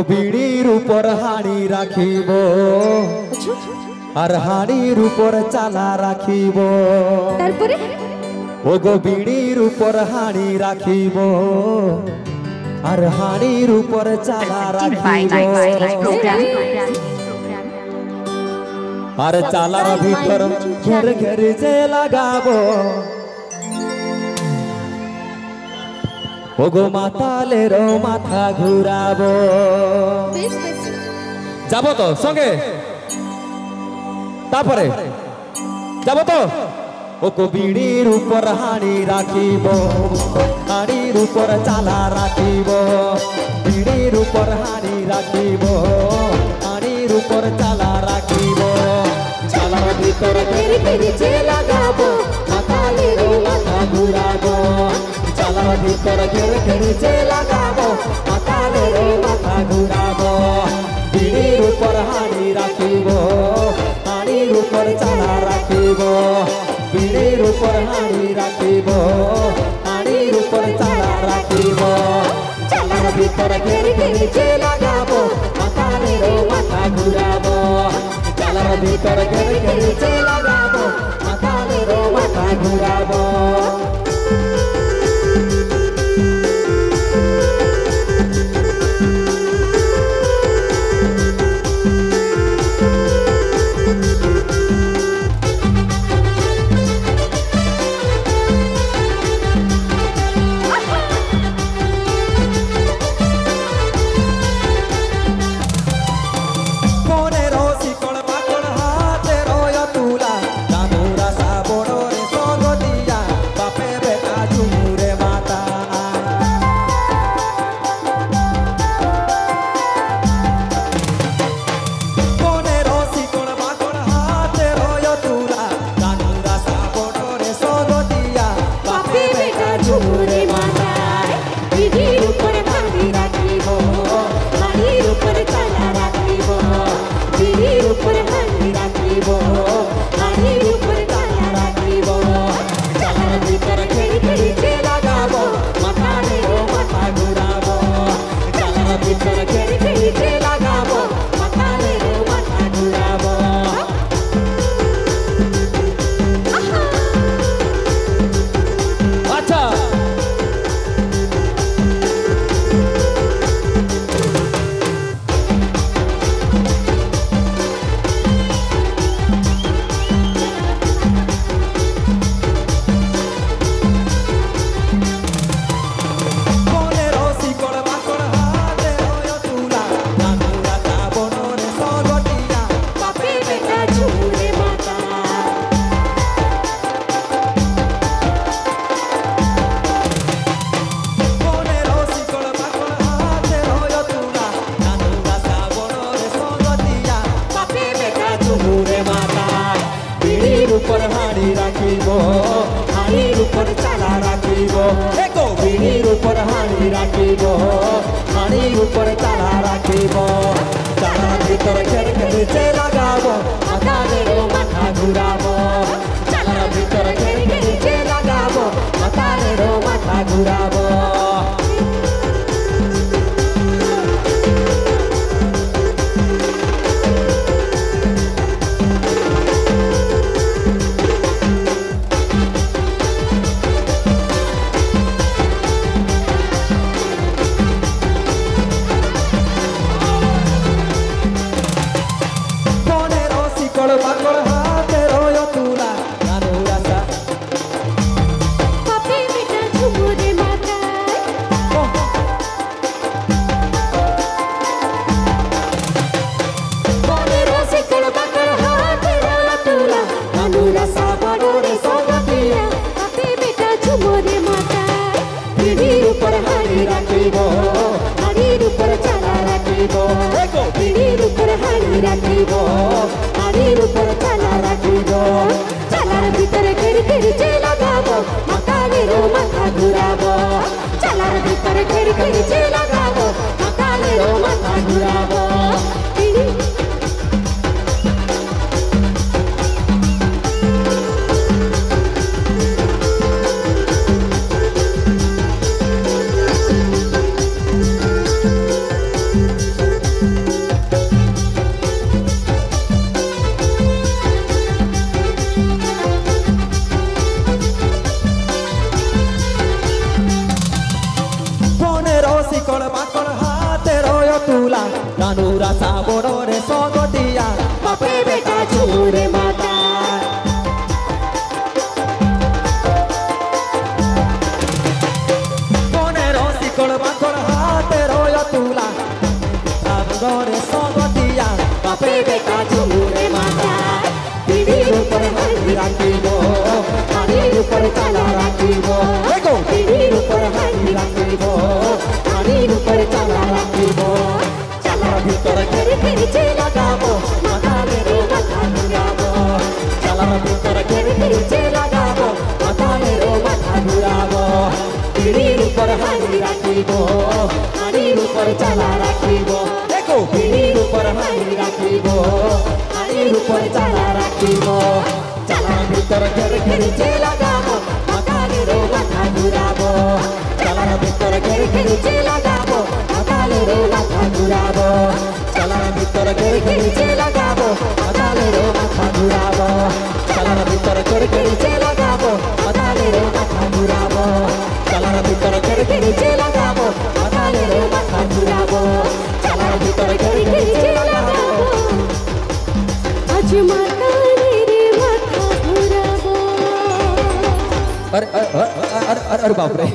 বিড়ির উপর হাড়ি রাখিব আর হাড়ির উপর চালা রাখিব তারপরে ও গো বিড়ির উপর হাড়ি রাখিব আর হাড়ির উপর চালা রাখিব আর চালার ভিতর ঘের ঘের যে লাগাবো ও গো মাতালের মাথা ঘুরাবো যাবো তো সঙ্গে তারপরে যাবো তো ও গো বিড়ির উপর হাড়ি রাখিব হাড়ির উপর চালা রাখিব বিড়ির উপর হাড়ি রাখিব হাড়ির উপর চালা রাখিব চালার ভিতর ঘের ঘের যে লাগাবো মাতালের মাথা ঘুরাবো চালার ভিতর ঘের ঘের যে লাগাবো মাতালের মাথা ঘুরাবো বিড়ির উপর হাড়ি রাখিব হাড়ির উপর চালা রাখিব বিড়ির উপর হাড়ি রাখিব হাড়ির উপর চালা রাখিব চালার ভিতর ঘের ঘের যে লাগাবো মাতালের মাথা ঘুরাবো চালার ভিতর ঘের ঘের যে লাগাবো মাতালের মাথা ঘুরাবো উপর হাড়ি রাখিব হাড়ির উপর চালা রাখিব গো বিড়ির উপর হাড়ি রাখিব হাড়ির উপর চালা রাখিব চালার ভিতর ঘের ঘের যে লাগাবো মাতালের মাথা ঘুরাবো চালার ভিতর ঘের ঘের যে লাগাবো মাতালের মাথা ঘুরাবো হাড়ির উপর চালা রাখিব বিড়ির উপর হাড়ি রাখিব হাড়ির উপর চালা রাখিব চালার ভিতরে ঘের ঘের যে লাগাবো মাতালের মাথা ঘুরাবো চালার ভিতরে ঘের ঘের যে লাগাবো মাতালের মাথা ঘুরাবো রানুরা সাবরে সগতিয়া বাপে বেটা ঝুরে মাতা মনের শিকড় বাঁধর হাতে রয় তুলা সাবরে সগতিয়া বাপে বেটা ঝুরে মাতা পিড়ির উপরে হাড়ি রাখিব হাড়ির উপরে চালা রাখিব পিড়ির উপরে হাড়ি রাখিব হাড়ির উপরে চালা রাখিব চালার ভিতরে ঘেরে ঘেরে লাগাবো মাথালের মাথা ঘুরাবো চালার ভিতরে ঘেরে ঘেরে লাগাবো মাথালের মাথা ঘুরাবো পিড়ির উপরে হাড়ি রাখিব হাড়ির উপরে চালা রাখিব দেখো পিড়ির উপরে হাড়ি রাখিব হাড়ির উপরে চালা রাখিব চালার ভিতরে ঘেরে ঘেরে লাগাবো মাথালের মাথা ঘুরাবো চালার ভিতরে ঘেরে ঘেরে লাগাবো মাথালের মাথা ঘুরাবো চালার ভিতরে ঘেরে ঘেরে লাগাবো মাথালের মাথা ঘুরাবো চালার ভিতরে ঘেরে ঘেরে লাগাবো মাথালের মাথা ঘুরাবো চালার ভিতরে ঘেরে ঘেরে লাগাবো মাথালের মাথা ঘুরাবো চালার ভিতরে ঘেরে ঘেরে লাগাবো আজ মাথালের মাথা ঘুরাবো। अरे अरे अरे अरे अरे बाप रे